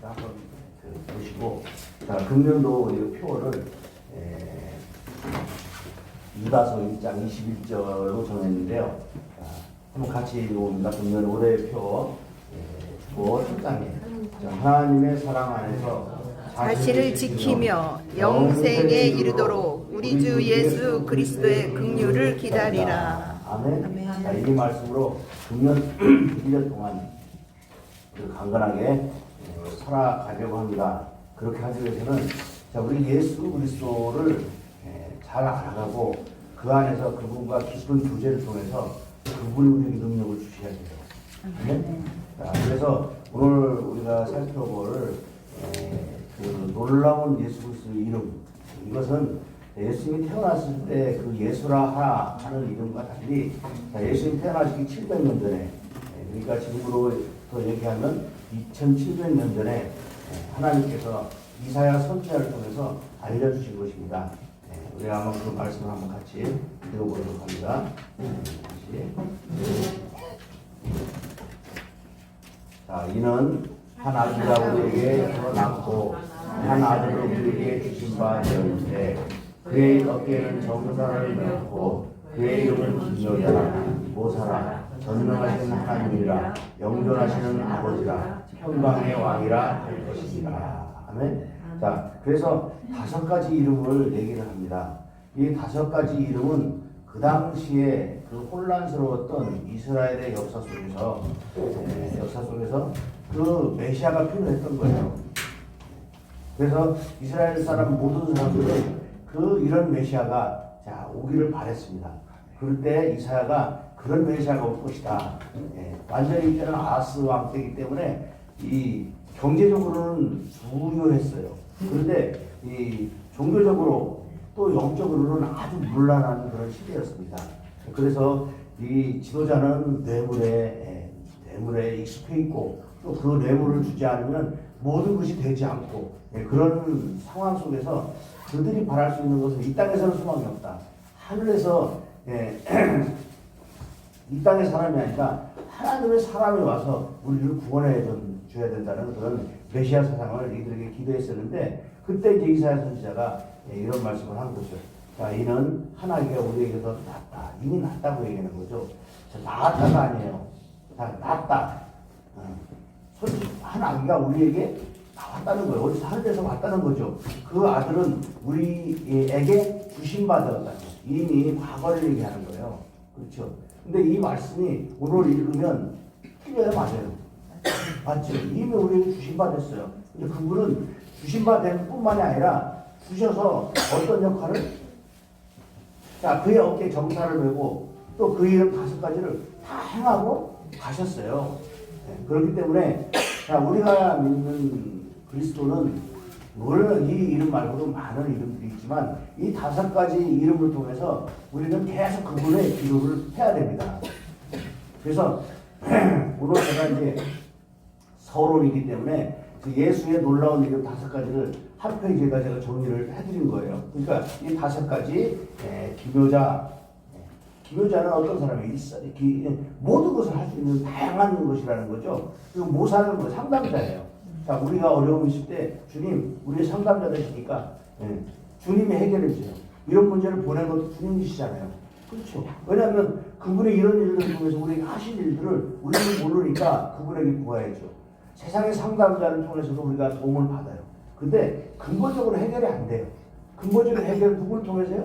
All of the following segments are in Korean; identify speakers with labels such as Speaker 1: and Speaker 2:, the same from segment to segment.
Speaker 1: 한번 보시고, 자, 금년도 이 표를 유다서 1장 21절로 정했는데요. 자, 한번 같이 읽어봅니다. 금년 올해의 표 7장에 하나님의 사랑 안에서
Speaker 2: 자신을 지키며 영생에 이르도록 우리 주 예수 그리스도의 긍휼을 기다리라.
Speaker 1: 아멘.
Speaker 2: 아멘.
Speaker 1: 자, 이 말씀으로 금년 1년 동안 강건하게 살아가려고 합니다. 그렇게 하기 위해서는 자, 우리 예수 그리스도를 잘 알아가고 그 안에서 그분과 깊은 교제를 통해서 그분이 우리에게 능력을 주셔야 돼요. 아멘. 자, 그래서 오늘 우리가 살펴볼 그 놀라운 예수 그리스도의 이름, 이것은 예수님이 태어났을 때 그 예수라 하는 이름과 달리 예수님이 태어나시기 700년 전에, 그러니까 지금으로 더 얘기하면 2700년 전에 하나님께서 이사야 선지자를 통해서 알려주신 것입니다. 우리가 한번 그 말씀을 한번 같이 읽어보도록 합니다. 자, 이는 한 아들이 우리에게 낳고 한 아들을 우리에게 주신 바 되었는데 그의 어깨에는 정사를 메었고 그의 이름은 기묘자라 모사라 전능하신 하나님이라 영존하시는 아버지라 평강의 왕이라 할 것이니라. 아멘. 자, 그래서 5가지 이름을 얘기를 합니다. 이 5가지 이름은 그 당시에 그 혼란스러웠던 이스라엘의 역사 속에서 그 메시아가 필요했던 거예요. 그래서 이스라엘 사람 모든 사람들은 그 이런 메시아가 오기를 바랬습니다. 그럴 때 이사야가 그런 메시아가 올 것이다. 완전히 이때는 아하스 왕 때이기 때문에 이 경제적으로는 부유했어요. 그런데 이 종교적으로 또 영적으로는 아주 문란한 그런 시대였습니다. 그래서 이 지도자는 뇌물에 익숙해 있고 또 그 뇌물을 주지 않으면 모든 것이 되지 않고 그런 상황 속에서 그들이 바랄 수 있는 것은 이 땅에서는 소망이 없다. 하늘에서 이 땅의 사람이 아니라 하나님의 사람이 와서 우리를 구원해 줘야 된다는 그런 메시아 사상을 이들에게 기도했었는데 그때 이제 이사야 선지자가 이런 말씀을 한 거죠. 자, 이는 하나님께 우리에게서 낫다. 이미 낫다고 얘기하는 거죠. 자, 나았다가 아니에요. 자, 낫다. 한 아기가 우리에게 나왔다는 거예요. 어디서 하늘에서 왔다는 거죠. 그 아들은 우리에게 주신받았다. 이미 과거를 얘기하는 거예요. 그렇죠. 근데 이 말씀이 오늘 읽으면 틀려요, 맞아요? 맞죠? 이미 우리에게 주신받았어요. 근데 그분은 주신받은 뿐만이 아니라 주셔서 어떤 역할을 그의 어깨에 정사를 메고 또 그 이름 5가지를 다 행하고 가셨어요. 그렇기 때문에 우리가 믿는 그리스도는 물론 이 이름 말고도 많은 이름들이 있지만 이 5가지 이름을 통해서 우리는 계속 그분의 기도를 해야 됩니다. 그래서 오늘 제가 이제 서론이기 때문에 그 예수의 놀라운 이름 5가지를 한 페이지에다 제가 정리를 해드린 거예요. 그러니까 이 5가지 기묘자는 어떤 사람이 모든 것을 할 수 있는 다양한 것이라는 거죠. 그리고 모사는 상담자예요. 자, 우리가 어려움이 있을 때 주님, 우리의 상담자 되시니까 주님이 해결해 주세요. 이런 문제를 보낸 것도 주님이시잖아요. 그렇죠. 왜냐하면 그분의 이런 일들을 통해서 우리가 하신 일들을 우리는 모르니까 그분에게 구해야죠. 세상의 상담자를 통해서도 우리가 도움을 받아요. 근데 근본적으로 해결이 안 돼요. 근본적인 해결은 누구를 통해서요?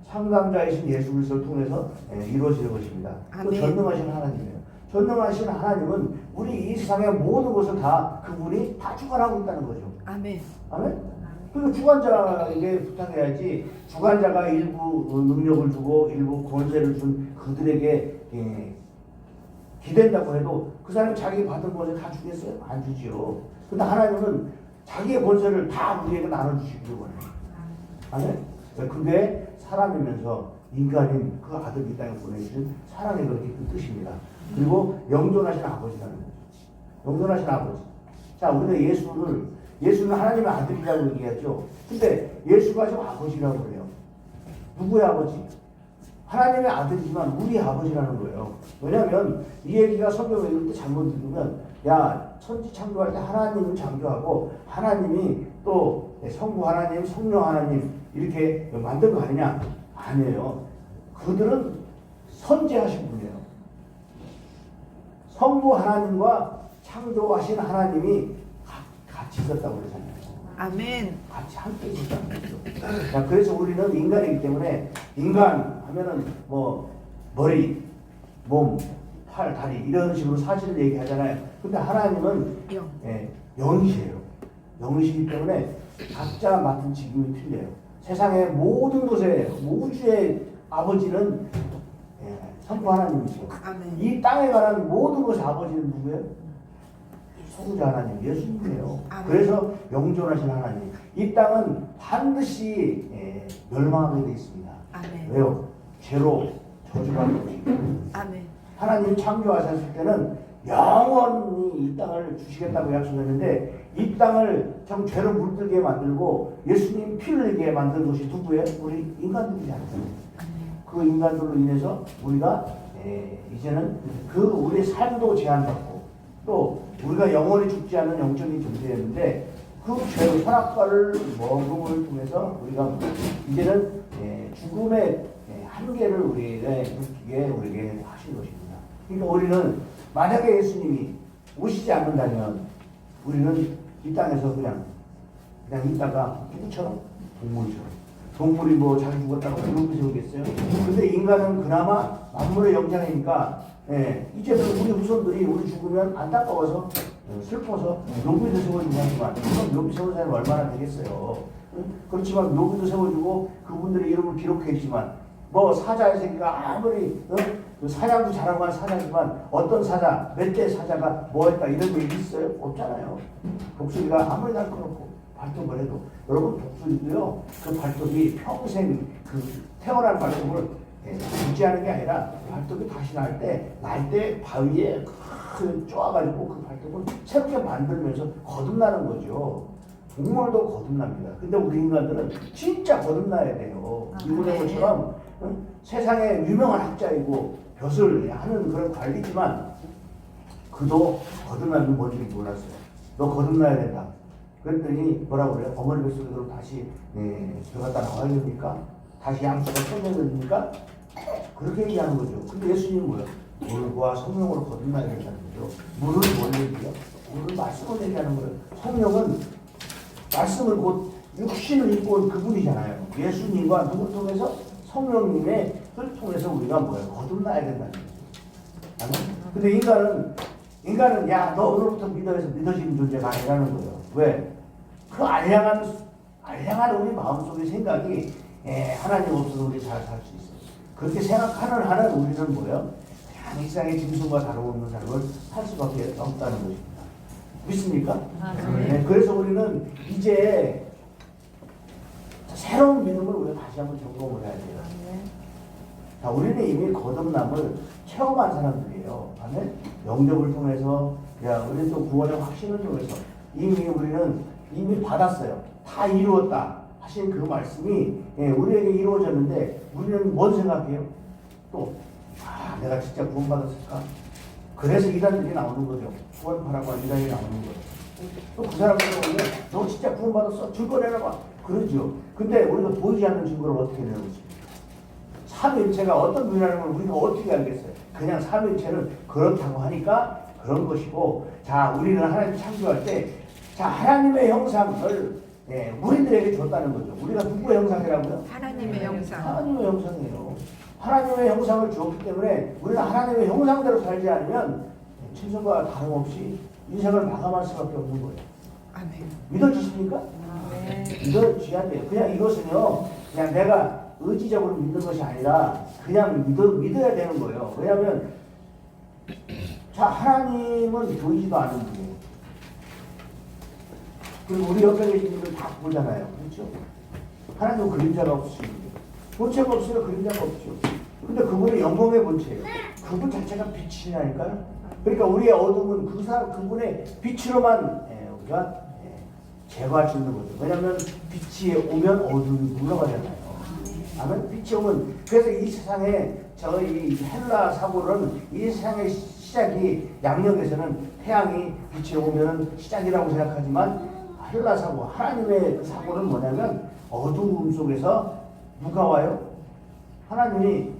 Speaker 1: 상담자이신 예수 그리스도를 통해서 이루어지는 것입니다. 또 전능하신 하나님이에요. 전능하신 하나님은 우리 이 세상의 모든 것을 다 그분이 다 주관하고 있다는 거죠. 아멘. 아멘. 그리고 주관자에게 부탁해야지. 주관자가 일부 능력을 주고 일부 권세를 준 그들에게 기댄다고 해도 그 사람이 자기 받은 권세 다 주겠어요? 안 주지요. 근데 하나님은 자기의 권세를 다 우리에게 나눠주시기를 원해요. 아멘. 그게 사람이면서 인간인 그 아들 이 땅에 보내주신 사랑의 그런 깊은 뜻입니다. 그리고 영존하신 아버지라는 거죠. 영존하신 아버지. 자, 우리가 예수는 하나님의 아들이라고 얘기하죠. 근데 예수가 지금 아버지라고 그래요. 누구의 아버지? 하나님의 아들이지만 우리 아버지라는 거예요. 왜냐하면 이 얘기가 성경에 읽을 때 잘못 읽으면 천지 창조할 때 하나님을 창조하고 하나님이 또 성부 하나님, 성령 하나님 이렇게 만든 거 아니냐? 아니에요. 그들은 선지하신 분이에요. 성부 하나님과 창조하신 하나님이 같이 있었다고 그러잖아요.
Speaker 2: 아멘.
Speaker 1: 같이 함께 있었다는 거죠. 자, 그래서 우리는 인간이기 때문에 인간 하면은 뭐 머리, 몸, 팔, 다리 이런 식으로 사실을 얘기하잖아요. 근데 하나님은
Speaker 2: 영.
Speaker 1: 영이세요. 영이시기 때문에 각자 맡은 직임이 틀려요. 세상의 모든 것에 우주의 아버지는 성부 하나님이시고
Speaker 2: 아멘.
Speaker 1: 이 땅에 관한 모든 것의 아버지는 누구예요? 성자 하나님, 예수님이에요.
Speaker 2: 아멘.
Speaker 1: 그래서 영존하신 하나님. 이 땅은 반드시 멸망하게 되어 있습니다.
Speaker 2: 아멘.
Speaker 1: 왜요? 죄로 저주받는 것이고
Speaker 2: 아멘.
Speaker 1: 하나님 창조하셨을 때는 영원히 이 땅을 주시겠다고 약속했는데 이 땅을 참 죄로 물들게 만들고 예수님 피를 흘리게 만든 것이 누구예요? 우리 인간들이잖아요. 그 인간들로 인해서 우리가 이제는 그 우리의 삶도 제한받고 또 우리가 영원히 죽지 않는 영적인 존재였는데 그 죄의 선악과를 먹음을 통해서 우리가 이제는 죽음의 한계를 우리에게 느끼게 우리에게 하신 것입니다. 그러니까 우리는 만약에 예수님이 오시지 않는다면 우리는 이 땅에서 그냥 있다가 누구처럼 동물처럼 동물이 뭐 자기 죽었다고 높이 세우겠어요? 근데 인간은 그나마 만물의 영장이니까 이제는 우리 후손들이 우리 죽으면 안타까워서 슬퍼서 묘비도 세워주고 하지만 그럼 묘비 세운 사람이 얼마나 되겠어요? 그렇지만 묘비도 세워주고 그분들의 이름을 기록했지만 뭐 사자의 새끼가 아무리 사냥도 잘하고 한 사자지만 어떤 사자, 몇 대 사자가 뭐 했다 이런 얘기 있어요? 없잖아요. 독수리가 아무리 날카롭고 발톱을 해도 여러분 독수리도요 그 발톱이 평생 그 태어난 발톱을 유지하는 게 아니라 발톱이 다시 날 때 바위에 쪼아가지고 그 발톱을 새롭게 만들면서 거듭나는 거죠. 동물도 거듭납니다. 근데 우리 인간들은 진짜 거듭나야 돼요. 이분의 것처럼 세상에 유명한 학자이고 벼슬 하는 그런 관리지만 그도 거듭나는 뭔지 몰랐어요. 너 거듭나야 된다. 그랬더니 뭐라고 그래요? 어머니 뱃속으로 다시 들어갔다 나와야 됩니까? 다시 양수가 쳐내야 됩니까? 그렇게 얘기하는 거죠. 근데 예수님은 뭐예요? 물과 성령으로 거듭나야 된다는 거죠. 물은 뭘 얘기해요? 물은 말씀을 얘기하는 거예요. 성령은 말씀을 곧 육신을 입고 온 그분이잖아요. 예수님과 누구를 통해서? 성령님의 을 통해서 우리가 뭐예요? 거듭나야 된다는 거죠. 근데 인간은 야, 너 오늘부터 믿어지는 존재가 아니라는 거예요. 왜? 그 알량한 우리 마음속의 생각이 하나님 없어서 우리 잘 살 수 있어요. 그렇게 생각하는 한은 우리는 뭐예요? 그냥 이 세상의 짐승과 다름없는 삶을 살 수밖에 없다는 것입니다. 믿습니까? 네, 그래서 우리는 이제 새로운 믿음을 우리가 다시 한번 점검을 해야 돼요. 자, 우리는 이미 거듭남을 체험한 사람들이에요. 아멘? 영접을 통해서, 우리 또 구원의 확신을 통해서 우리는 이미 받았어요. 다 이루었다 하신 그 말씀이 우리에게 이루어졌는데 우리는 뭔 생각해요? 또 내가 진짜 구원받았을까? 그래서 이단들이 나오는 거죠. 구원파라고 하는 이단이 나오는 거예요. 또 그 사람들은 보면 너 진짜 구원받았어? 증거 내놔봐. 그러죠. 근데 우리가 보이지 않는 증거를 어떻게 내는 거지? 삼위일체가 어떤 분이라는 걸 우리가 어떻게 알겠어요? 그냥 삼위일체는 그렇다고 하니까 그런 것이고, 자, 우리는 하나님 창조할 때, 자, 하나님의 형상을 우리들에게 줬다는 거죠. 우리가 누구의 형상이라고요?
Speaker 2: 하나님의 형상.
Speaker 1: 하나님의 형상이에요. 하나님의 형상을 주었기 때문에 우리는 하나님의 형상대로 살지 않으면 친성과 다름없이 인생을 마감할 수밖에 없는 거예요.
Speaker 2: 아멘.
Speaker 1: 믿어지십니까? 믿어지야 돼요. 그냥 이것은요, 그냥 내가 의지적으로 믿는 것이 아니라 그냥 믿어야 되는 거예요. 왜냐하면 자, 하나님은 보이지도 않는 분이에요. 그리고 우리 옆에 계신 분들 다 보잖아요. 그렇죠? 하나님은 그림자가 없으시는데 본체가 없으면 그림자가 없죠. 근데 그분의 영광의 본체예요. 그분 자체가 빛이라니까요. 그러니까 우리의 어둠은 그분의 빛으로만 우리가 제거할 수 있는 거죠. 왜냐하면 빛이 오면 어둠이 물러가잖아요. 아멘. 빛이 오면 그래서 이 세상에 저희 헬라 사고는 이 세상의 시작이 양력에서는 태양이 빛이 오면 시작이라고 생각하지만 헬라 사고 하나님의 그 사고는 뭐냐면 어두움 속에서 누가 와요? 하나님이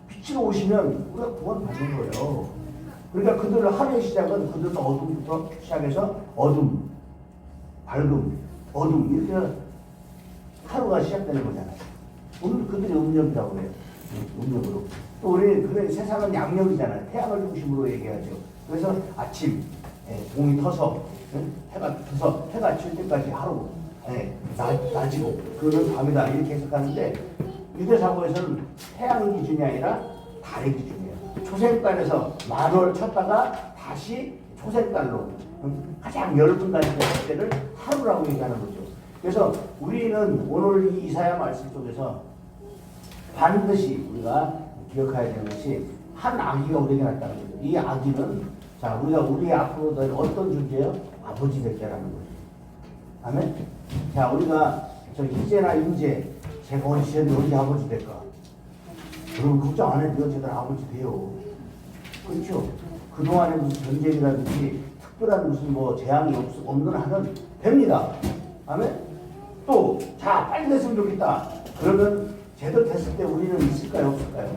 Speaker 1: 빛으로 오시면 우리가 구원 받는 거예요. 그러니까 그들의 하루의 시작은 그들은 어둠부터 시작해서 어둠, 밝음, 어둠 이렇게 하루가 시작되는 거잖아요. 오늘 그들이 음력이라고 해요. 음력으로. 또 우리 그래 세상은 양력이잖아요. 태양을 중심으로 얘기하죠. 그래서 아침, 공이 터서 해가 터서 해가 칠 때까지 하루, 낮이고 그는 밤이다 이렇게 해석하는데 유대사고에서는 태양 기준이 아니라 달의 기준이에요. 초생달에서 만월 쳤다가 다시 초생달로 가장 열분 달이 됐을 때를 하루라고 얘기하는 거죠. 그래서 우리는 오늘 이 이사야 말씀 속에서 반드시 우리가 기억해야 되는 것이 한 아기가 우리에게 났다는 거죠. 이 아기는 자 우리가 우리 앞으로 될 어떤 존재요? 아버지 될 때라는 거죠. 아멘. 자 우리가 저 이제나 인제 제가 언제 아버지 될까? 여러분 걱정 안 해도 제대로 아버지 돼요. 그렇죠? 그동안에 무슨 전쟁이라든지 특별한 무슨 뭐 재앙이 없는 한은 됩니다. 아멘? 또, 자, 빨리 됐으면 좋겠다. 그러면 제대로 됐을 때 우리는 있을까요? 없을까요?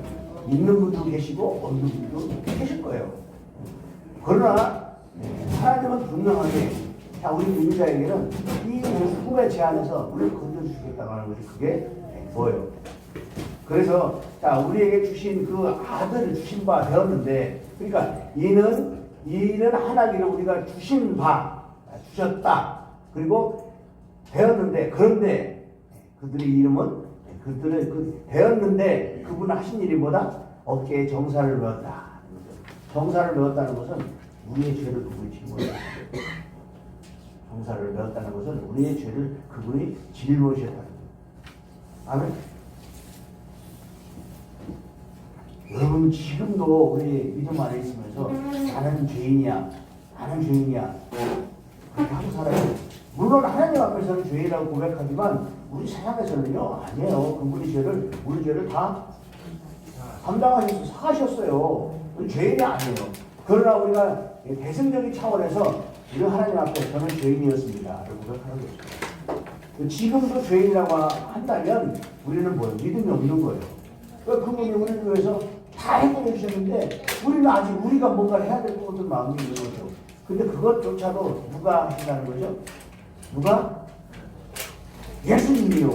Speaker 1: 있는 분도 계시고 없는 분도 계실 거예요. 그러나 하나님은 분명하게 자, 우리 민자에게는 이 후의 제안에서 우리를 건져주시겠다고 하는 것이 그게 뭐예요? 그래서 자 우리에게 주신 그 아들을 주신 바 되었는데 그러니까 이는 하나님을 우리가 주신 바 주셨다 그리고 되었는데 그런데 그들의 이름은 그들의 그 되었는데 그분 하신 일이 뭐다? 어깨에 정사를 메었다. 정사를 메었다는 것은 우리의 죄를 그분이 짊어졌다. 정사를 메었다는 것은 우리의 죄를 그분이 짊어지셨다는 거예요. 아멘. 여러분 지금도 우리 믿음 안에 있으면서 나는 죄인이야 그렇게 하고 살아요. 물론 하나님 앞에서는 죄인이라고 고백하지만 우리 세상에서는요 아니에요. 그분이 우리 죄를 다 담당하셔서 사하셨어요. 우리 죄인이 아니에요. 그러나 우리가 대승적인 차원에서 우리 하나님 앞에 저는 죄인이었습니다 라고 고백하는 거죠. 지금도 죄인이라고 한다면 우리는 뭐예요? 믿음이 없는 거예요. 그분이 우리를 위해서 다 해결해 주셨는데 우리는 아직 우리가 뭔가를 해야 될 것 같은 마음이 있는 거죠. 근데 그것조차도 누가 하신다는 거죠? 누가? 예수님이요.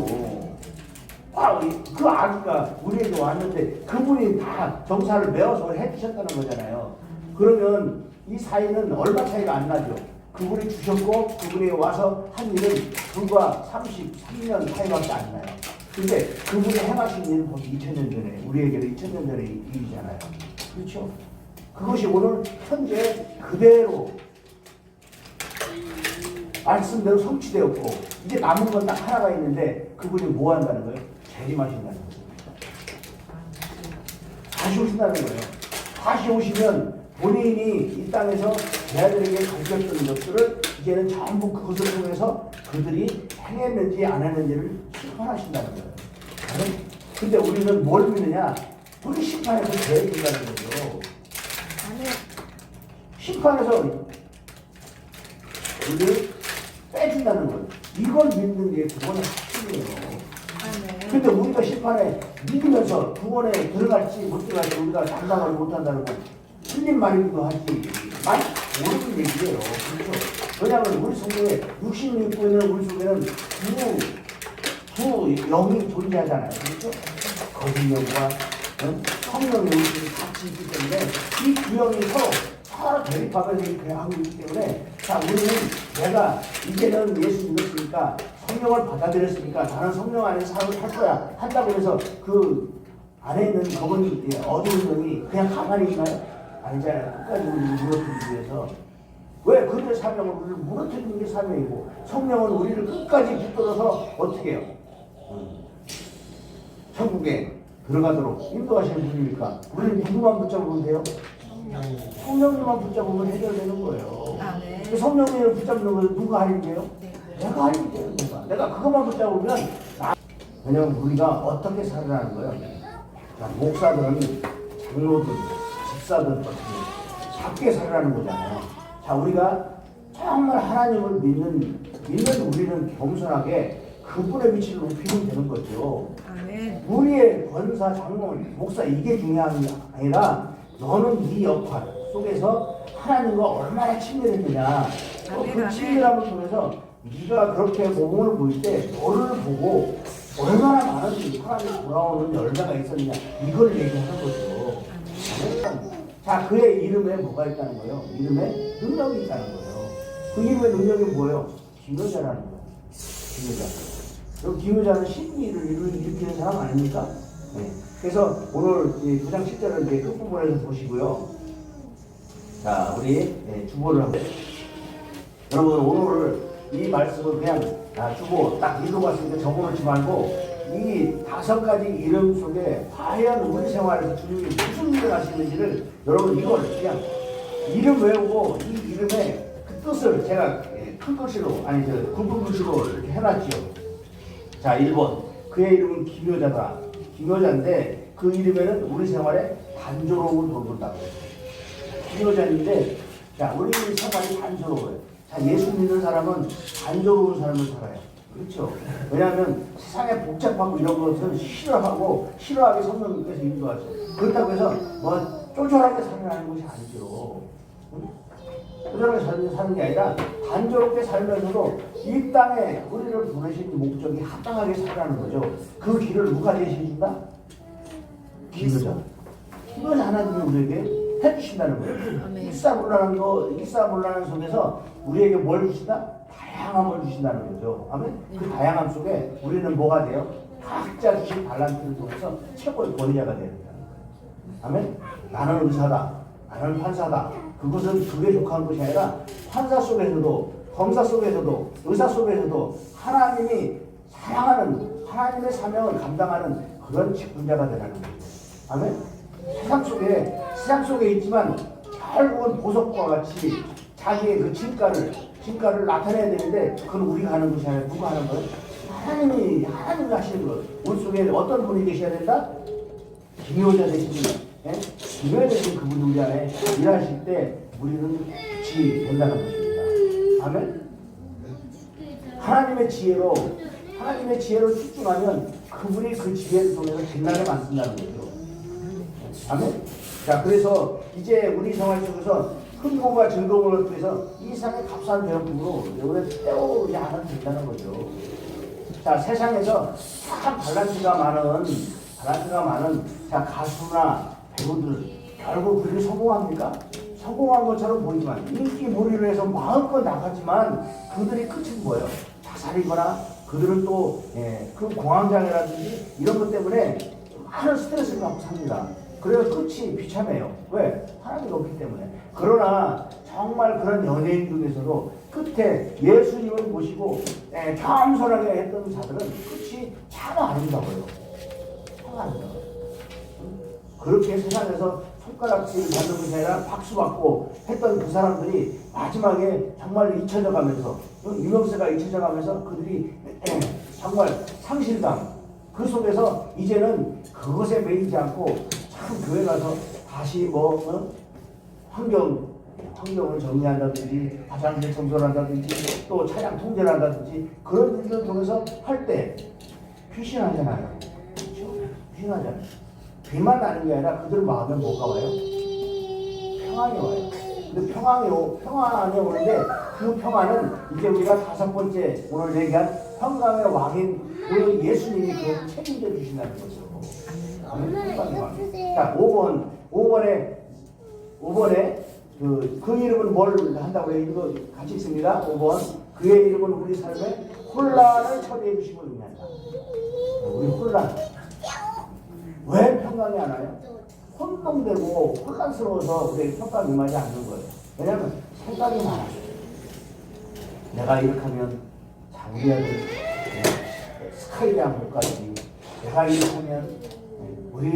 Speaker 1: 그 아기가 우리에게 왔는데 그분이 다 정사를 메어서 해주셨다는 거잖아요. 그러면 이 사이는 얼마 차이가 안 나죠. 그분이 주셨고 그분이 와서 한 일은 불과 33년 차이밖에 안 나요. 근데 그분이 행하신 일은 벌써 2000년 전에 우리에게는 2000년 전의 일이잖아요. 그렇죠? 그것이 오늘 현재 그대로 말씀대로 성취되었고 이제 남은 건 딱 하나가 있는데 그분이 뭐 한다는 거예요? 재림하신다는 거예요. 다시 오신다는 거예요. 다시 오시면 본인이 이 땅에서 제 아들에게 가르쳤던 것들을 이제는 전부 그것을 통해서 그들이 행했는지 안 했는지를 심판하신다는 거예요. 근데 우리는 뭘 믿느냐? 우리 심판에서 죄를 준다는 거죠. 심판에서 우리를 빼준다는 거예요. 이걸 믿는 게 구원의 핵심이에요. 근데 우리가 심판에 믿으면서 구원에 들어갈지 못 들어갈지 우리가 장담을 못한다는 건 틀린 말이기도 하지만 모르는 얘기예요. 그렇죠? 왜냐하면 우리 속에 육신이 입고 있는 우리 속에는 두 영이 존재하잖아요. 그렇죠? 거짓 영과 성령의 우리 같이 있기 때문에 이 두 영이 서로 대립하면서 이렇게 하고 있기 때문에 자 우리는 내가 이제는 예수 믿었으니까 성령을 받아들였으니까 나는 성령 안에서 삶을 살 거야 한다고 해서 그 안에 있는 검은 어두운 영이 그냥 가만히 있나요? 아니잖아요. 끝까지 우리를 무너뜨리기 위해서 왜 그들의 사명은 우리를 무너뜨리는 게 사명이고 성령은 우리를 끝까지 붙들어서 어떻게 해요? 천국에 들어가도록 인도하시는 분이니까 우리는 누구만 붙잡으면 돼요? 성령님만 붙잡으면 해결되는 거예요. 그 성령님을 붙잡는 것은 누가 할인데요? 내가 할인돼요. 내가 그것만 붙잡으면 왜냐면 우리가 어떻게 살아가는 거예요? 자, 목사들은 장로들, 집사들 어떻게 작게 살아가는 거잖아요. 자, 우리가 정말 하나님을 믿는 우리는 겸손하게 그분의 위치를 높이면 되는 거죠.
Speaker 2: 아멘.
Speaker 1: 우리의 권사, 장로, 목사 이게 중요한 게 아니라 너는 네 역할 속에서 하나님과 얼마나 친밀했느냐. 그 친밀함을 통해서 네가 그렇게 모범을 보일 때 너를 보고 얼마나 많은 사람이 돌아오는 열매가 있었느냐 이걸 얘기하는 거죠. 자, 그의 이름에 뭐가 있다는 거예요? 이름에 능력이 있다는 거예요. 그 이름의 능력이 뭐예요? 기묘자라는 거예요. 기묘자. 그리고 기묘자는 신비를 일으키는 사람 아닙니까? 네. 그래서 오늘 9장 10절을 이제 끝부분에서 보시고요. 자, 우리 주보를 하고 여러분 오늘 이 말씀을 그냥 주보 딱 읽어봤을 때 적어놓지 말고 이 5가지 이름 속에 과연 우리 생활에서 주님이 무슨 일을 하시는지를 여러분 이걸 그냥 이름 외우고 이 이름의 그 뜻을 제가 큰 글씨로 아니 굵은 글씨로 이렇게 해놨죠. 자, 1번 그의 이름은 기묘자다. 기묘자인데 그 이름에는 우리 생활에 단조로움을 돌본다고. 기묘자인데 자, 우리 생활이 단조로워요. 자, 예수 믿는 사람은 단조로운 삶을 살아요. 그렇죠? 왜냐하면 세상에 복잡하고 이런 것을 싫어하게 성령님께서 인도하죠. 그렇다고 해서 뭐 쪼잔하게 살아가는 것이 아니죠. 쪼잔하게 사는 게 아니라 단조롭게 살면서도 이 땅에 우리를 부르신 목적이 합당하게 살아가는 거죠. 그 길을 누가 제시해준다? 기묘자. 기묘자 하나님이 우리에게 해주신다는 거예요. 일사불란한 속에서 우리에게 뭘 주신다? 다양함을 주신다는 거죠. 아멘. 그 다양함 속에 우리는 뭐가 돼요? 각자 주신 달란트를 통해서 최고의 권위자가 되는 거예요. 아멘. 나는 의사다. 나는 판사다. 그것은 그게 족한 것이 아니라 판사 속에서도 검사 속에서도 의사 속에서도 하나님이 사랑하는 하나님의 사명을 감당하는 그런 직분자가 되라는 거죠. 아멘. 세상 속에 있지만 결국은 보석과 같이 자기의 그 진가를 나타내야 되는데 그건 우리가 하는 것이 아니라 누가 하는 거예요? 하나님이 하시는 것. 우리 속에 어떤 분이 계셔야 된다? 기묘자 되신 분, 기묘자 되신 그분이 우리 안에 일하실 때 우리는 빛이 된다는 것입니다. 아멘. 하나님의 지혜로 집중하면 그분이 그 지혜를 통해서 빛나게 만든다는 거죠. 아멘. 자, 그래서 이제 우리 생활 속에서 흥분과 즐거움을 통해서 이 세상의 값싼 배움으로 우리를 태우지 않아도 된다는 거죠. 자, 세상에서 참 달란트가 많은 자, 가수나 배우들 결국 그들이 성공합니까? 성공한 것처럼 보이지만 인기몰이를 해서 마음껏 나가지만 그들이 끝은 뭐예요? 자살이거나 그들은 또 그 공황장애라든지 이런 것 때문에 많은 스트레스를 받고 삽니다. 그래서 끝이 비참해요. 왜? 하나님이 없기 때문에. 그러나 정말 그런 연예인 중에서도 끝에 예수님을 모시고 겸손하게 했던 자들은 끝이 참 아름다워요. 참 아름다워요. 그렇게 세상에서 손가락질 받는 것이 아니라 박수 받고 했던 그 사람들이 마지막에 정말 잊혀져 가면서 유명세가 잊혀져 가면서 그들이 정말 상실감 그 속에서 이제는 그것에 매이지 않고 참 교회 가서 다시 환경을 정리한다든지 화장실 청소를 한다든지 또 차량 통제를 한다든지 그런 일들을 통해서 할 때 귀신하잖아요. 그렇죠? 귀신하잖아요. 비만 나는 게 아니라 그들 마음에 뭐가 와요? 평안이 와요. 근데 평안이 오는데 그 평안은 이제 우리가 5번째 오늘 얘기한 평강의 왕인 그 예수님이 그걸 책임져 주신다는 거죠. 평강의 왕. 자, 5번에 그 이름은 뭘 한다고 해요? 이거 같이 있습니다. 5번. 그의 이름은 우리 삶에 혼란을 처리해 주심을 의미한다. 우리 혼란. 왜 평강이 안 와요? 혼동되고 혼란스러워서 우리에게 평강이 임하지 않는 거예요. 왜냐하면 생각이 많아요. 내가 이렇게 하면 우리 아들 스카이랑 못 가지. 내가 이렇게 하면 우리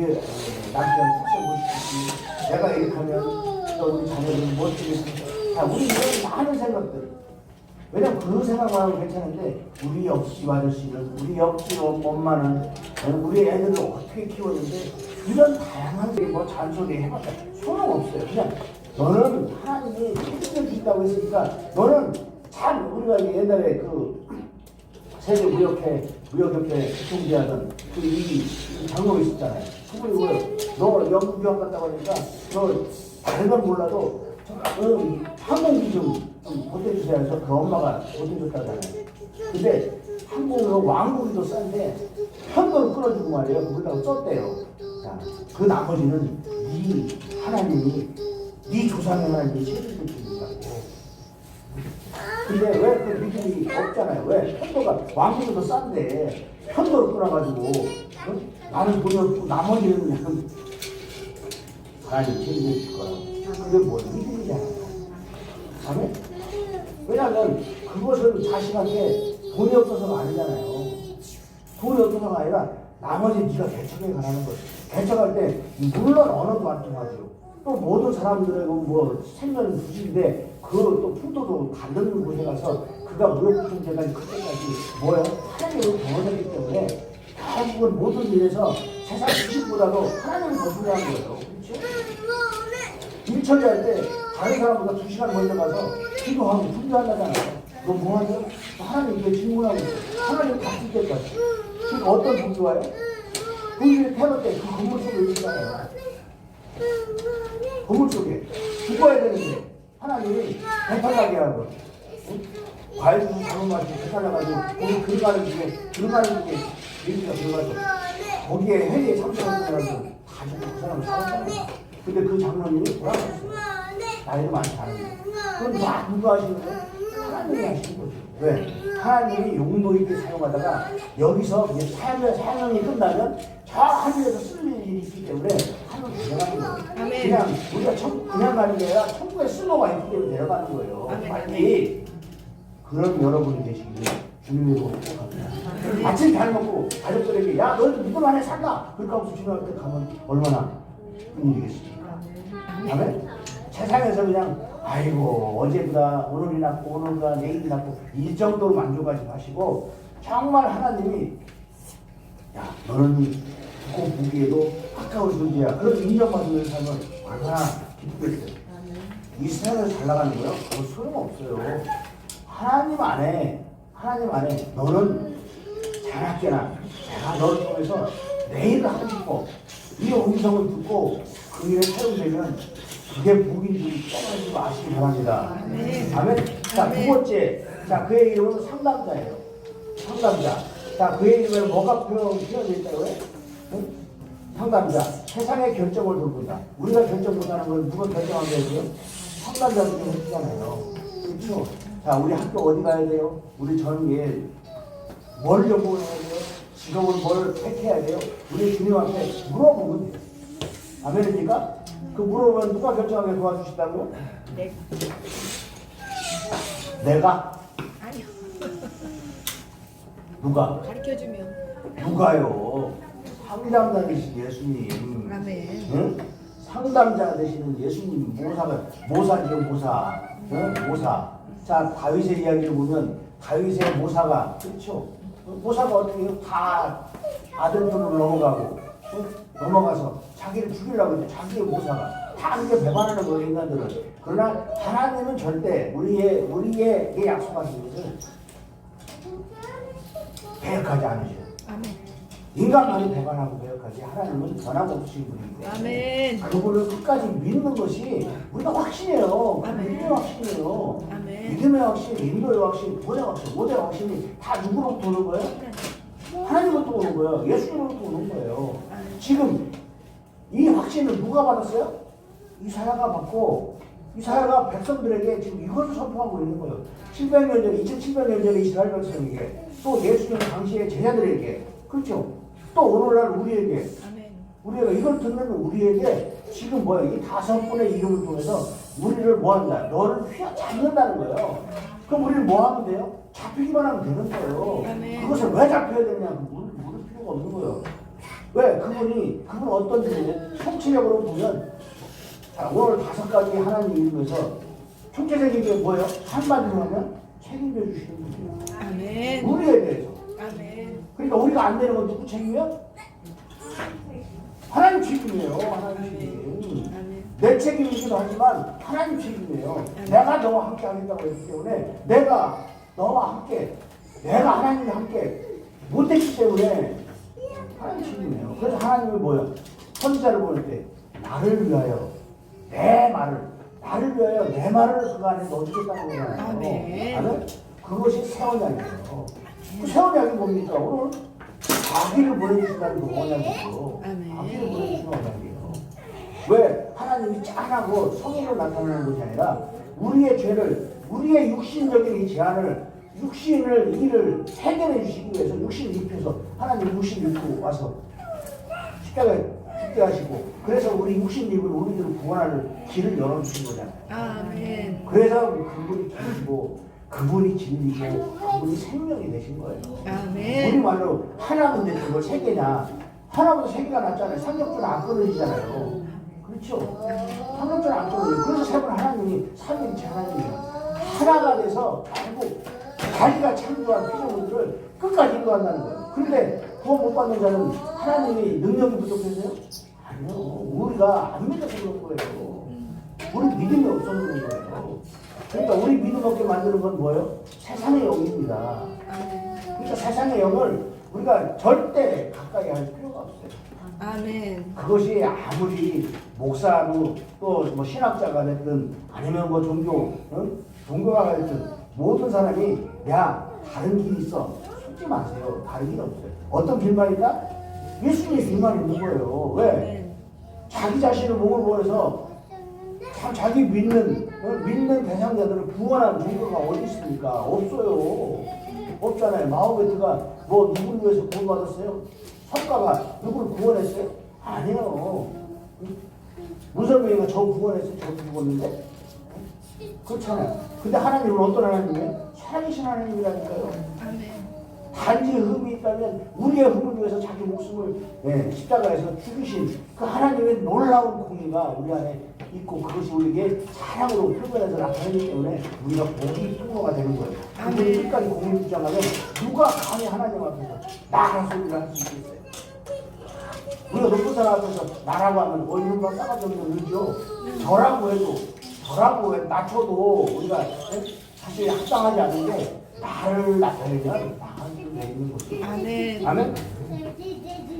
Speaker 1: 남편 숙소 못 시키지. 내가 이렇게 하면 또 우리 자녀들은 못 시키지. 자, 우리 이런 많은 생각들. 왜냐면 그 생각만 하면 괜찮은데 우리 옆집 아저씨는 우리 옆집 엄마는 우리 애들을 어떻게 키웠는데 이런 다양한 뭐 잔소리 해봤자 소용없어요. 그냥 너는 하나님이 책임을 준다고 했으니까 너는 잘 우리가 옛날에 그 세계 무역협회 총재하던 이 장로가 있었잖아요. 그분이 너 영국 유학 갔다고 하니까 너 다른 건 몰라도 항공기 좀 보태주세요 해서 그 엄마가 보태줬다잖아요. 근데 한국은 왕국이도 싼데 현금을 끊어주고 말이에요. 그러다가 썼대요. 자, 그 나머지는 이 하나님이 네 조상의 하나님이 책임을 준다고. 근데 왜 그 믿음이 없잖아요. 왜? 현도가 왕국이 더 싼데 현도를 끊어가지고 나는 돈이 없고 나머지는 약간 하나님 책임을 줄 거라고. 그게 뭐 믿음이잖아요. 아멘? 왜냐하면 그것은 자식한테 돈이 없어서가 아니잖아요. 돈이 없어서가 아니라 나머지 네가 개척해 가라는 거예요. 개척할 때 물론 언어도 안 통하죠. 또 모든 사람들의 뭐 생명은 부지인데 그 또 풍토도 다른 곳에 가서 그가 무역부통제까지 그때까지 뭐예요? 하나님을 경험했기 때문에 결국은 모든 일에서 세상 주식보다도 하나님을 더 중요한 거예요. 그렇죠? 일 처리할 때 다른 사람보다 2시간 먼저 가서 기도하고 준비한다잖아요. 너 뭐하냐? 하나님께 질문하고 있어. 하나님 갔을 때까지. 그러니까 어떤 복이 와요? 우리 태어날 때 그 건물 속에 있잖아요. 건물 속에 죽어야 되는데 하나님이 배탈나게 하고 과일 좀 잘못 마시고 배탈나가지고 거기 들어가는 중에 얘기가 들어가서 거기에 회의에 참석하는 사람들 다 죽고 그 사람을 살았잖아요. 근데 그 장로님이 돌아갔어요. 나이도 많지 않은데 그건 다 누가 하시는 거예요? 하나님이 하시는 거죠. 왜? 하나님이 용도 있게 사용하다가 여기서 이제 사용이 끝나면 저 하늘에서 쓸 일이 있기 때문에 하늘 데려가는 거예요. 그냥 우리가 그냥 가는 게 아니라 천국에 쓸모가 있기 때문에 데려가는 거예요. 빨리 그런 여러분이 되시기를 주님의 복을 축복합니다. 아침 잘 먹고 가족들에게 야 너희들 믿음 안에 살라 그렇게 하고 주님한테 가면 얼마나 큰일이겠습니까? 아멘? 세상에서 그냥 아이고 어제보다 오늘이 낫고 오늘보다 내일이 낫고 이 정도로 만족하지 마시고 정말 하나님이 야 너는 듣고 보기에도 가까운 존재야 그런 인정받는 삶을 얼마나 기쁘겠어요. 이 세상에서 잘 나가는 거요? 그거 소용없어요. 하나님 안에 너는 자나깨나 내가 너를 통해서 내 일을 하고 싶어 이 음성을 듣고 그 일에 사용되면 그게 복인 줄 떠나지 마시기 바랍니다. 아멘. 자, 두 번째. 자, 그의 이름은 상담자예요. 상담자. 자, 그의 이름에 뭐가 표현되어 있다고 해? 응? 상담자. 세상의 결정을 돌본다. 우리가 결정 못하는 건 누가 결정하게 해줘요? 상담자들이 해주잖아요. 그렇죠? 자, 우리 학교 어디 가야 돼요? 우리 전에 뭘 연구를 해야 돼요? 직업을 뭘 택해야 돼요? 우리 주님한테 물어보면 돼요. 아멘입니까? 그 물어보면 누가 결정하게 도와주시다고요?
Speaker 2: 네.
Speaker 1: 내가?
Speaker 2: 아니요.
Speaker 1: 누가?
Speaker 2: 가르쳐주면.
Speaker 1: 누가요? 상담자 되신 예수님.
Speaker 2: 아멘.
Speaker 1: 응? 상담자 되시는 예수님 모사죠 모사. 응? 모사. 자 다윗의 이야기를 보면 다윗의 모사가 그렇죠? 모사가 어떻게 해요? 다 아들들로 넘어가고 넘어가서 자기를 죽이려고 했죠. 자기의 모사가 다 이렇게 배반하는 거예요 인간들은. 그러나 하나님은 절대 우리에게 약속하신 것을 배역하지 않으셔요.
Speaker 2: 아멘.
Speaker 1: 인간만이 배반하고 배역하지 하나님은 변함없으신 분이기 때문에
Speaker 2: 아멘.
Speaker 1: 그분을 끝까지 믿는 것이 우리가 확신이에요.
Speaker 2: 아멘.
Speaker 1: 믿음의 확신이에요.
Speaker 2: 아멘.
Speaker 1: 믿음의 확신, 인도의 확신, 구원의 확신, 모든 확신이 다 누구로부터 오는 거예요? 하나님으로부터 오는 거예요. 예수님으로부터 오는 거예요. 지금 이 확신을 누가 받았어요? 이사야가 받고 이사야가 백성들에게 지금 이것을 선포하고 있는 거예요. 700년 전에 2700년 전에 이스라엘 백성에게 또 예수님 당시의 제자들에게 그렇죠? 또 오늘날 우리에게
Speaker 2: 아멘.
Speaker 1: 우리가 이걸 듣는 우리에게 지금 뭐야? 이 5분의 이름을 통해서 우리를 뭐한다? 너를 휘어잡는다는 거예요. 그럼 우리는 뭐 하면 돼요? 잡히기만 하면 되는 거예요.
Speaker 2: 아멘.
Speaker 1: 그것을 왜 잡혀야 되냐? 물을 필요가 없는 거예요. 왜? 그분 어떤 분이에요? 총체적으로 보면 자, 오늘 5가지 하나님 이름에서 총체적인 게 뭐예요? 한마디로 하면 책임져 주시는 분이에요.
Speaker 2: 아멘.
Speaker 1: 우리에 대해서.
Speaker 2: 아멘.
Speaker 1: 그러니까 우리가 안 되는 건 누구 책임이야? 하나님 책임이에요. 하나님 책임.
Speaker 2: 아멘.
Speaker 1: 내 책임이기도 하지만 하나님 책임이에요. 내가 너와 함께 하겠다고 했기 때문에 내가 너와 함께 내가 하나님과 함께 못했기 때문에 하나님 책임이에요. 그래서 하나님이 뭐예요? 선지자를 보낼 때 나를 위하여 내 말을 나를 위하여 내 말을 그 안에 넣어주겠다는 거잖아요.
Speaker 2: 아멘.
Speaker 1: 나는 그것이 새 언약이에요. 그 새 언약이 뭡니까? 오늘 자기를 보내주신다는 그 언약이죠.
Speaker 2: 아멘.
Speaker 1: 자기를 보내주시는 언약이에요. 왜? 하나님이 짠하고 성의로 나타나는 것이 아니라 우리의 죄를 우리의 육신적인 이 제한을 육신을 일을 해결해 주시기 위해서 육신을 입혀서 하나님 육신을 입고 와서 십자가에 죽게 하시고 그래서 우리 육신 입을 우리들을 구원하는 길을 열어주신 거잖아요.
Speaker 2: 아멘.
Speaker 1: 그래서 그분이 길이고 그분이 진리고 그분이 생명이 되신 거예요.
Speaker 2: 아멘.
Speaker 1: 우리말로 하나인데 그걸 세 개냐? 하나보다 세 개가 낫잖아요. 삼겹살은 안 끊어지잖아요. 그렇죠? 삼겹살은 안 끊어져요. 그래서 세 분 하나님이 삼위일체 하나님이에요. 하나가 돼서 결국 자기가 창조한 피조물들을 끝까지 인도한다는 거예요. 그런데 구원 못 받는 자는 하나님이 능력이 부족해서요? 아니요. 우리가 안 믿어서 그런 거예요. 우리 믿음이 없어서 그런 거예요. 그러니까 우리 믿음 없게 만드는 건 뭐예요? 세상의 영입니다. 그러니까 세상의 영을 우리가 절대 가까이 할 필요가 없어요.
Speaker 2: 아멘.
Speaker 1: 그것이 아무리 목사로 또 뭐 신학자가 됐든 아니면 뭐 종교가 됐든 모든 사람이 야 다른 길이 있어 속지 마세요. 다른 길 없어요. 어떤 길만 있다? 예수님의 길만 있는 거예요. 왜? 자기 자신을 몸을 보내서 참 자기 믿는 대상자들을 구원하는 종교가 어디 있습니까? 없어요. 없잖아요. 마호메트가 뭐 누구를 위해서 구원받았어요? 석가가 누구를 구원했어요? 아니에요. 무설명이가 저 구원했어요? 저 죽었는데? 그렇잖아요. 근데 하나님은 어떤 하나님이에요? 살아계신 하나님이라니까요.
Speaker 2: 아멘.
Speaker 1: 단지 흠이 있다면 우리의 흠을 위해서 자기 목숨을 십자가에서 죽이신 그 하나님의 놀라운 공의가 우리 안에 있고 그것이 우리에게 사랑으로 표현해서 나타나기 때문에 우리가 복이 풍부가 되는 거예요. 그분이 끝까지 공의를 주장하면 누가 감히 하나님 앞에서 나라는 소리를 할 수 있겠어요? 우리가 높은 사람 앞에서 나라고 하면 이른바 싸가지 없는 의죠. 저라고 해 낮춰도 우리가 사실 합당하지 않는데 나를 나타내면 나한테 내 있는 것이.
Speaker 2: 아멘.
Speaker 1: 아멘.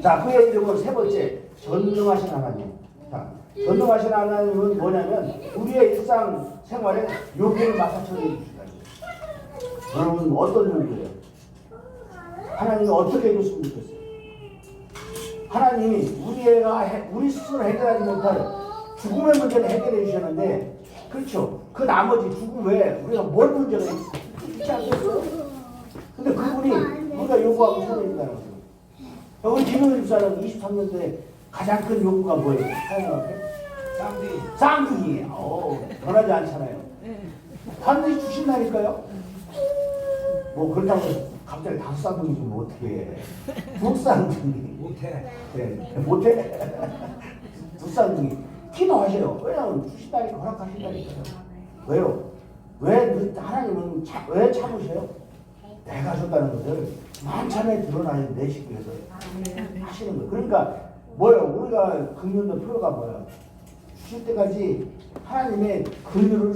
Speaker 1: 자, 그의 이름은 세 번째 전능하신 하나님. 자, 전능하신 하나님은 뭐냐면 우리의 일상 생활에 요기를 맡아쳐야 주시다. 여러분 어떤 요기예요? 하나님이 어떻게 해줬으면 좋겠어요? 하나님이 우리 스스로 해결하지 못할 죽음의 문제를 해결해 주셨는데, 그렇죠? 그 나머지 죽음 외에 우리가 뭘 문제가 있지 않겠어요? 근데 그분이 우리가 요구하고 소원해준다는 거죠. 우리 김영일 집사는 23년도에 가장 큰 요구가 뭐예요? 하나님 앞에? 쌍둥이. 변하지 않잖아요. 반드시 주신다니까요? 뭐 그렇다고 해서 갑자기 5쌍둥이 주면 어떻게 해? 2쌍둥이.
Speaker 3: 못해.
Speaker 1: 네, 못해? 2쌍둥이. 기도하세요. 왜냐면 주신다니까 허락하신다니까요. 왜요? 왜 하나님은 왜 참으세요? 내가 줬다는 것을 만찬에 드러나는 내 식구에서 하시는 거예요. 그러니까 뭐예요? 우리가 긍휼의 표가 뭐예요? 주실 때까지 하나님의 긍휼을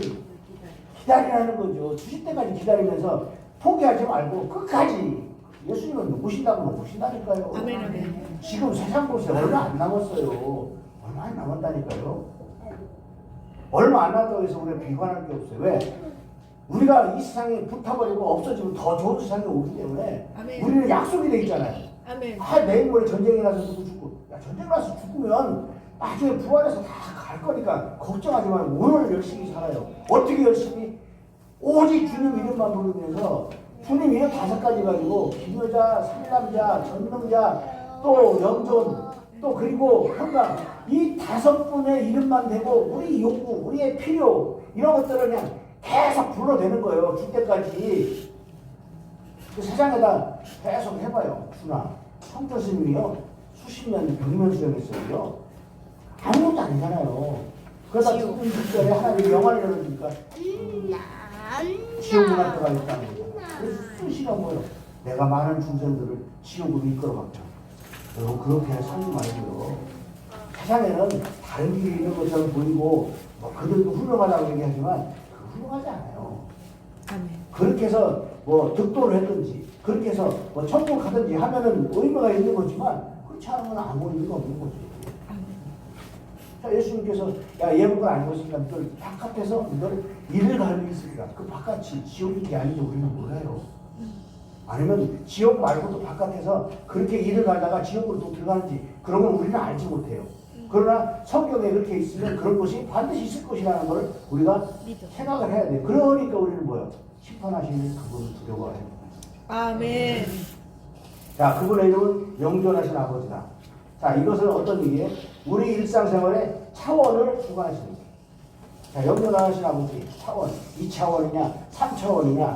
Speaker 1: 기다리라는 거죠. 주실 때까지 기다리면서 포기하지 말고 끝까지 예수님은 오신다고 오신다니까요.
Speaker 2: 아멘, 아멘.
Speaker 1: 지금 세상 곳에 얼마 안 남았어요. 얼마 안 남았다니까요. 얼마 안 남았다고 해서 우리가 비관할 게 없어요. 왜? 우리가 이 세상에 불타버리고 없어지면 더 좋은 세상이 오기 때문에
Speaker 2: 아멘.
Speaker 1: 우리는 약속이 돼 있잖아요.
Speaker 2: 아멘.
Speaker 1: 내일 모레 전쟁이 나서 누구 죽고, 전쟁 나서 죽으면 나중에 부활해서 다 갈 거니까 걱정하지 말고 오늘 열심히 살아요. 어떻게 열심히? 오직 주님 이름만 부르면서 주님 이름 5가지 가지고 기묘자, 상남자, 전능자, 또 영존, 또 그리고 평강, 이 5분의 이름만 대고 우리 욕구, 우리의 필요 이런 것들을 그냥 계속 불러대는 거예요. 줄 때까지. 그 세상에다 계속 해봐요. 주나 성철 스님이요 수십 년 벽면 수행했어요. 아무것도 아니잖아요. 그러다 죽은 직전에 하나님이 영화를 열어주니까 지옥문 앞에 가 있다는 거죠. 그래서 수시가 뭐예요? 내가 많은 중생들을 지옥으로 이끌어갔다. 여러분 그렇게 살지 말고요. 세상에는 다른 길이 있는 것처럼 보이고 뭐 그들도 훌륭하다고 얘기하지만 그 훌륭하지 않아요.
Speaker 2: 아멘.
Speaker 1: 그렇게 해서 뭐 득도를 했든지 그렇게 해서 뭐 천국 가든지 하면은 의미가 있는 거지만 그렇지 않으면 아무 의미가 없는 거죠.
Speaker 2: 아멘.
Speaker 1: 자, 예수님께서 야 예복을 안 입었으니까 너들 바깥에서 너들 일을 가는 게 있으니까 그 바깥이 지옥이 게 아닌지 우리는 몰라요. 아니면 지옥 말고도 바깥에서 그렇게 일을 가다가 지옥으로 또 들어가는지 그런 걸 우리는 알지 못해요. 그러나 성경에 이렇게 있으면 그런 것이 반드시 있을 것이라는 걸 우리가 생각을 해야 돼요. 그러니까 우리는 뭐예요? 심판하시는 그분을 두려워해요.
Speaker 2: 아멘.
Speaker 1: 자, 그분의 이름은 영존하신 아버지다. 자, 이것은 어떤 얘기예요? 우리 일상생활의 차원을 주관하시는 거예요. 자, 영존하신 아버지 차원, 2차원이냐, 3차원이냐,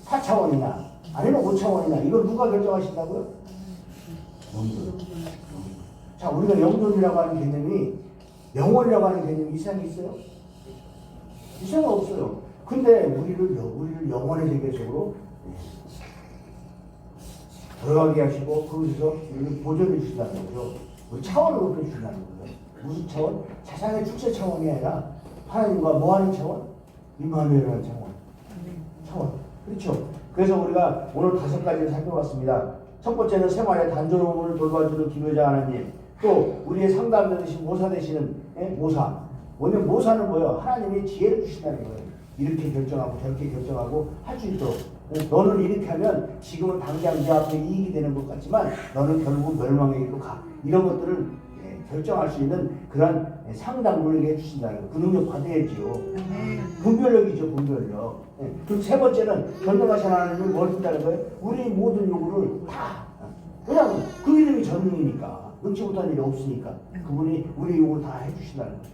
Speaker 1: 4차원이냐, 아니면 5차원이냐, 이걸 누가 결정하신다고요? 영존. 자, 우리가 영존이라고 하는 개념이, 영원이라고 하는 개념이 이상이 있어요? 이상은 없어요. 근데 우리를 영원의 세계속으로 들어가게 하시고 거기서 우리를 보존해 주신다는 거죠. 우리 차원을 높여 주신다는 거죠. 무슨 차원? 세상의 출세 차원이 아니라 하나님과 뭐하는 차원? 임마누엘이라는 차원. 그렇죠. 그래서 우리가 오늘 5가지를 살펴봤습니다. 첫 번째는 생활의 단조로움을 돌봐주는 기묘자 하나님. 또 우리의 상담자 되신 모사 되시는 모사. 오늘 모사는 뭐예요? 하나님이 지혜를 주신다는 거예요. 이렇게 결정하고 저렇게 결정하고 할 수 있도록. 너는 이렇게 하면 지금은 당장 네 앞에 이익이 되는 것 같지만 너는 결국 멸망의 길로 가. 이런 것들을 결정할 수 있는 그런 상담을 해주신다는 거예요. 그 능력 받아야지요. 분별력이죠, 분별력. 그리고 세 번째는 전능하신 하나님이 뭘 준다는 거예요? 우리 모든 요구를 다. 왜냐하면 그 이름이 전능이니까. 능치 못한 일이 없으니까. 그분이 우리 요구를 다 해주신다는 거예요.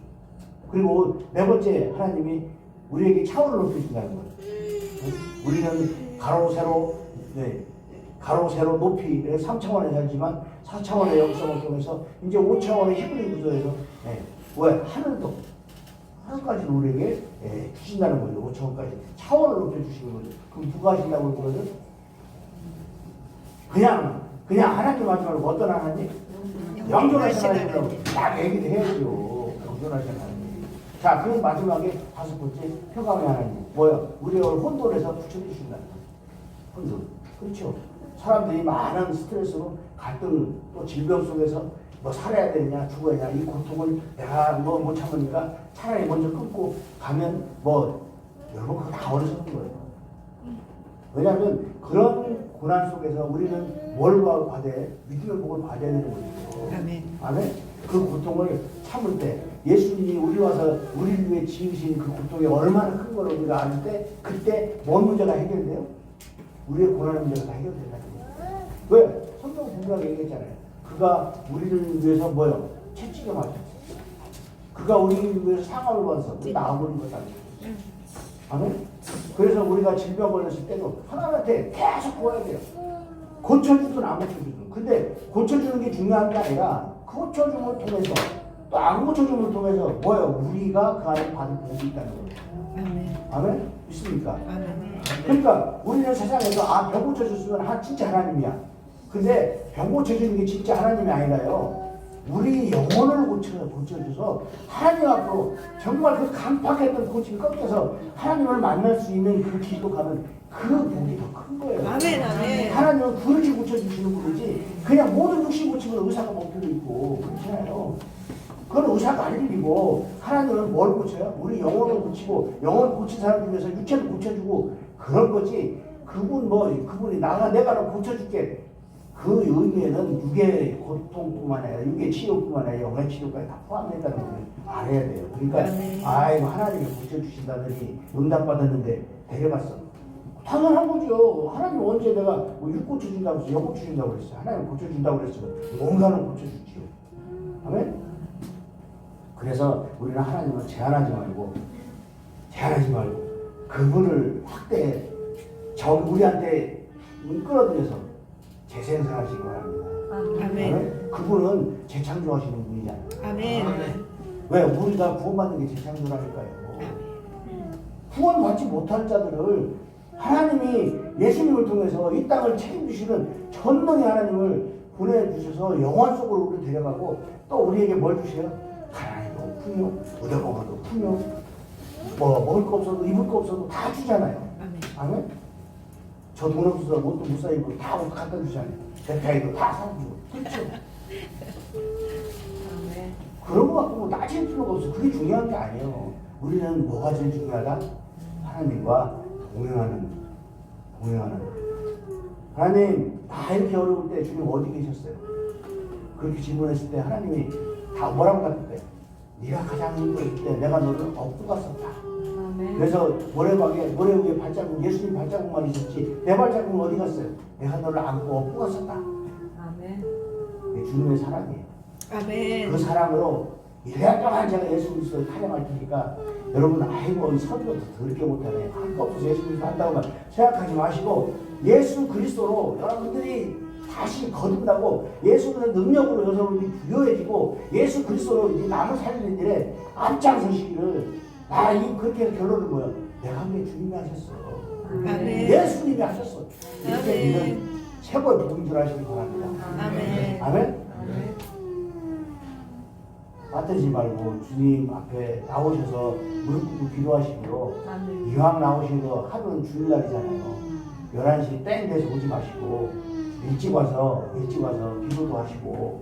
Speaker 1: 그리고 네 번째 하나님이 우리에게 차원을 높이신다는 거예요. 우리는 가로 세로 높이 3차원에 살지만 4차원의 영성을 통해서 이제 5차원의 히브리 구조에서 왜 하늘까지 우리에게 주신다는 거죠. 5차원까지 차원을 높여주시는 거죠. 그럼 누가 하신다고 그러죠? 그냥 하나님 하지 말고 어떤 하나님? 영존하신 하나님이라고 딱 얘기를 해야죠. 영존하신 하나님. 자, 그럼 마지막에 5번째 표감의 하나님. 뭐야? 우리를 혼돈에서 붙여주신다는 거예요. 혼돈. 그렇죠. 사람들이 많은 스트레스로 갈등 또 질병 속에서 뭐 살아야 되느냐 죽어야 되냐 이 고통을 내가 뭐 못 참으니까 차라리 먼저 끊고 가면 뭐 여러분 그거 다 어리석은 거예요. 왜냐하면 그런 고난 속에서 우리는 뭘 받아야 믿음의 복을 받아야 되는 거죠.
Speaker 2: 아멘.
Speaker 1: 아멘. 그 고통을 참을 때 예수님이 우리 와서 우리를 위해 지으신 그 고통이 얼마나 큰 걸 우리가 알 때 그때 뭔 문제가 해결돼요? 우리의 고난의 문제가 다 해결된다는 거예요. 왜? 성경 분명하게 얘기했잖아요. 그가 우리를 위해서 뭐요? 채찍에 맞았어요. 그가 우리를 위해서 상함을 받아서 우리 나아버린 것 아니에요. 아멘? 그래서 우리가 질병 걸렸을 때도 하나님한테 계속 구해야 돼요. 고쳐주든 안 고쳐주든. 근데 고쳐주는 게 중요한 게 아니라 그 고쳐줌을 통해서 또 안 고쳐줌을 통해서 뭐예요? 우리가 그 안에 받을 복이 있다는 거예요.
Speaker 2: 아멘.
Speaker 1: 아멘? 믿습니까?
Speaker 2: 아멘.
Speaker 1: 그러니까 우리는 세상에서 병 고쳐줬으면 진짜 하나님이야. 근데 병 고쳐주는 게 진짜 하나님이 아니라요. 우리 영혼을 고쳐줘서 하나님 앞으로 정말 그 강팍했던 고침이 꺾여서 하나님을 만날 수 있는 그 길로 가는 그 복이 더 큰 거예요.
Speaker 2: 아멘, 아멘.
Speaker 1: 하나님은 그렇게 고쳐주시는 분이지 그냥 모든 육신 고치면 의사가 못 필요 있고 그렇잖아요. 그건 의사가 아닐 일이고 하나님은 뭘 고쳐요? 우리 영혼을 고치고 영혼 고친 사람 중에서 육체를 고쳐주고 그런 거지. 그분이 내가 너 고쳐줄게. 그 의미에는 육의 고통뿐만 아니라 육의 치료뿐만 아니라 영의 치료까지 다 포함된다는 걸 알아야 돼요. 그러니까 아이고 하나님이 고쳐주신다더니 응답받았는데 데려갔어. 당연한 거죠. 하나님 언제 내가 육 고쳐준다고 했어, 영 고쳐준다고 그랬어. 하나님 고쳐준다고 그랬으면 뭔가는 고쳐주지요. 아멘? 그래서 우리는 하나님을 제한하지 말고 그분을 확대 우리한테 끌어들여서 재생산하시기 바랍니다.
Speaker 2: 아멘.
Speaker 1: 그분은 재창조하시는 분이잖아요.
Speaker 2: 아멘.
Speaker 1: 왜? 우리가 구원받는 게 재창조라니까요. 구원받지 못할 자들을 하나님이 예수님을 통해서 이 땅을 책임지시는 전능의 하나님을 보내주셔서 영원 속으로 우리를 데려가고 또 우리에게 뭘 주세요? 가난해도 풍요, 얻어먹어도 풍요, 뭐 먹을 거 없어도 입을 거 없어도 다 주잖아요.
Speaker 2: 아멘.
Speaker 1: 아멘? 저 돈 없어서 옷도 못 사 입고 다 옷 갖다 주잖아요. 대타이도 다 사주고. 그렇죠?
Speaker 2: 아멘.
Speaker 1: 그런 거 갖고 뭐 따질 필요가 없어. 그게 중요한 게 아니에요. 우리는 뭐가 제일 중요하다? 하나님과 동행하는. 하나님, 다 이렇게 어려울 때 주님 어디 계셨어요? 그렇게 질문했을 때 하나님이 다 뭐라고 답했대? 네가 가장 힘들 때 내가 너를 업고 갔었다.
Speaker 2: 아멘.
Speaker 1: 그래서 모래 위에 발자국, 예수님 발자국만 있었지 내 발자국은 어디 갔어요? 내가 너를 안고 업고 갔었다.
Speaker 2: 아멘.
Speaker 1: 이게 주님의 사랑이에요.
Speaker 2: 아멘.
Speaker 1: 그 사랑으로 1년 동안 제가 예수 그리스도를 타령할 테니까 여러분 아이고 설교도 더럽게 못하네. 할 거 없어서 예수 그리스도 한다고만 생각하지 마시고 예수 그리스도로 여러분들이 다시 거듭나고 예수 그리스도 능력으로 여러분들이 부여해지고 예수 그리스도로 이제 남을 살리는 일에 앞장서시기를 그렇게 해서 결론은 뭐야? 내가 한 게 주님이 하셨어.
Speaker 2: 아멘.
Speaker 1: 예수님이 하셨어. 이렇게
Speaker 2: 아멘.
Speaker 1: 믿는 최고의 복인 줄 아시기 바랍니다.
Speaker 2: 아멘.
Speaker 1: 아멘?
Speaker 2: 아멘.
Speaker 1: 빠뜨리지 말고 주님 앞에 나오셔서 무릎 꿇고 기도하시고요.
Speaker 2: 아멘.
Speaker 1: 이왕 나오시고 하루는 주일날이잖아요. 11시 땡 돼서 오지 마시고 일찍 와서 기도도 하시고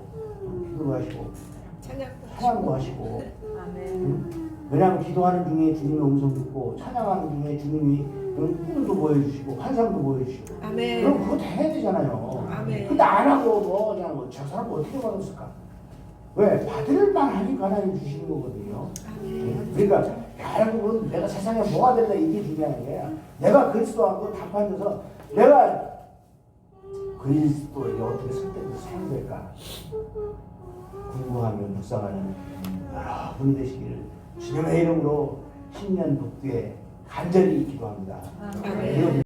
Speaker 1: 찬양도 하시고
Speaker 2: 아멘.
Speaker 1: 왜냐하면 기도하는 중에 주님의 음성 듣고 찬양하는 중에 주님이 꿈도 보여주시고 환상도 보여주시고
Speaker 2: 아멘.
Speaker 1: 그럼 그거 다 해야 되잖아요.
Speaker 2: 아멘.
Speaker 1: 근데 안 하고 그냥 저 사람 어떻게 받았을까? 왜? 받을 만하니까 하나님 주시는 거거든요.
Speaker 2: 아멘.
Speaker 1: 그러니까 결국은 내가 세상에 뭐가 된다 이게 중요한 거야. 내가 그리스도하고 답하면서 내가 그리스도에게 어떻게 선택해서 사는 될까 궁금하며 묵상하는 여러분이 되시기를 주님의 이름으로 신년 복두에 간절히 기도합니다.
Speaker 2: 아멘.